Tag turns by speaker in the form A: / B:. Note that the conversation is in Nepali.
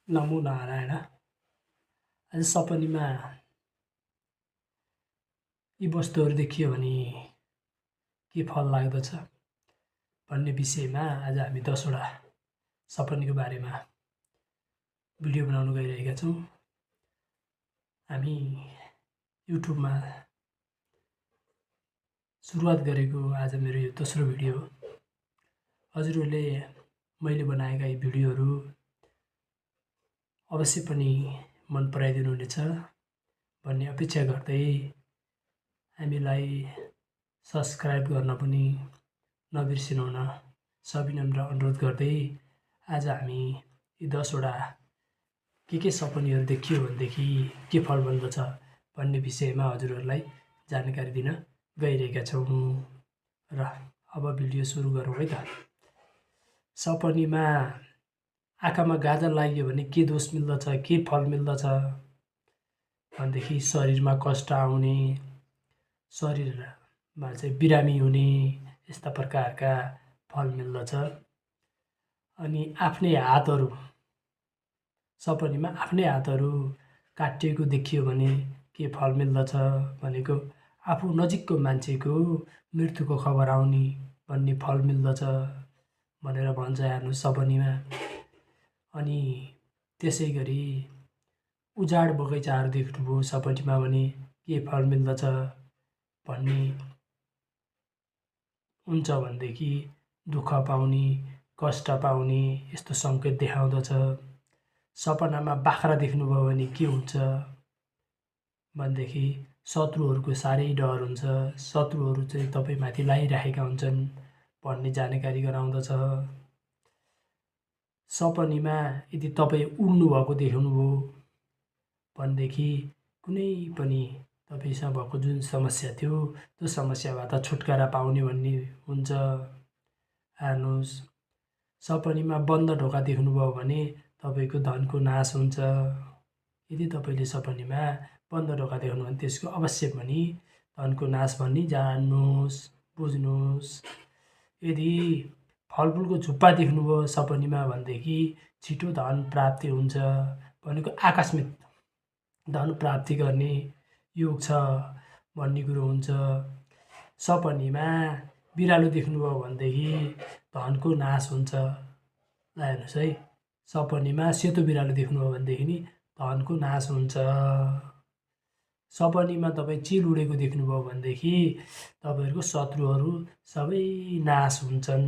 A: नमो नारायण। आज सपनीमा यी वस्तुहरू देखियो भने के फल लाग्दछ भन्ने विषयमा आज हामी 10वटा सपनीको बारेमा भिडियो बनाउन गइरहेका छौँ। हामी युट्युबमा सुरुवात गरेको आज मेरो यो दोस्रो भिडियो हो। हजुरहरूले मैले बनाएका यी भिडियोहरू अवश्य पनि मन पराइदिनुहुनेछ भन्ने अपेक्षा गर्दै हामीलाई सब्सक्राइब गर्न पनि नबिर्सिनुहुन सविनम्र अनुरोध गर्दै आज हामी यी 10वटा के सपनीहरू देखियो भनेदेखि के फल बन्दछ भन्ने विषयमा हजुरहरूलाई जानकारी दिन गइरहेका छौँ। र अब भिडियो सुरु गरौँ है त। सपनीमा आँखामा गाजर लाग्यो भने के दोष मिल्दछ, के फल मिल्दछ भनेदेखि शरीरमा कष्ट आउने, शरीरमा चाहिँ बिरामी हुने, यस्ता प्रकारका फल मिल्दछ। अनि आफ्नै हातहरू, सपनीमा आफ्नै हातहरू काटिएको देखियो भने के फल मिल्दछ भनेको आफू नजिकको मान्छेको मृत्युको खबर आउने भन्ने फल मिल्दछ भनेर भन्छ हेर्नु सपनीमा। अनि त्यसै गरी उजाड बगैँचाहरू देख्नुभयो सपनीमा भने के फल मिल्दछ भन्ने हुन्छ भनेदेखि दुःख पाउने, कष्ट पाउने यस्तो सङ्केत देखाउँदछ। सपनामा बाख्रा देख्नुभयो भने के हुन्छ भनेदेखि शत्रुहरूको साह्रै डर हुन्छ, शत्रुहरू चाहिँ तपाईँमाथि लागिरहेका हुन्छन् भन्ने जानकारी गराउँदछ। सपनीमा यदि तपाईँ उड्नुभएको देख्नुभयो भनेदेखि कुनै पनि तपाईँसँग भएको जुन समस्या थियो त्यो समस्याबाट छुटकारा पाउने भन्ने हुन्छ। हेर्नुहोस्, सपनीमा बन्द ढोका देख्नुभयो भने तपाईँको धनको नाश हुन्छ। यदि तपाईँले सपनीमा बन्द ढोका देख्नु भने त्यसको अवश्य पनि धनको नाश भन्ने जान्नुहोस्, बुझ्नुहोस्। यदि फलफुलको झुप्पा देख्नुभयो सपनीमा भनेदेखि छिटो धन प्राप्ति हुन्छ भनेको आकस्मिक धन प्राप्ति गर्ने योग छ भन्ने कुरो हुन्छ। सपनीमा बिरालो देख्नुभयो भनेदेखि धनको नाश हुन्छ। ल हेर्नुहोस् है, सपनीमा सेतो बिरालो देख्नुभयो भनेदेखि नि धनको नाश हुन्छ। सपनीमा तपाईँ चिल उडेको देख्नुभयो भनेदेखि तपाईँहरूको शत्रुहरू सबै नाश हुन्छन्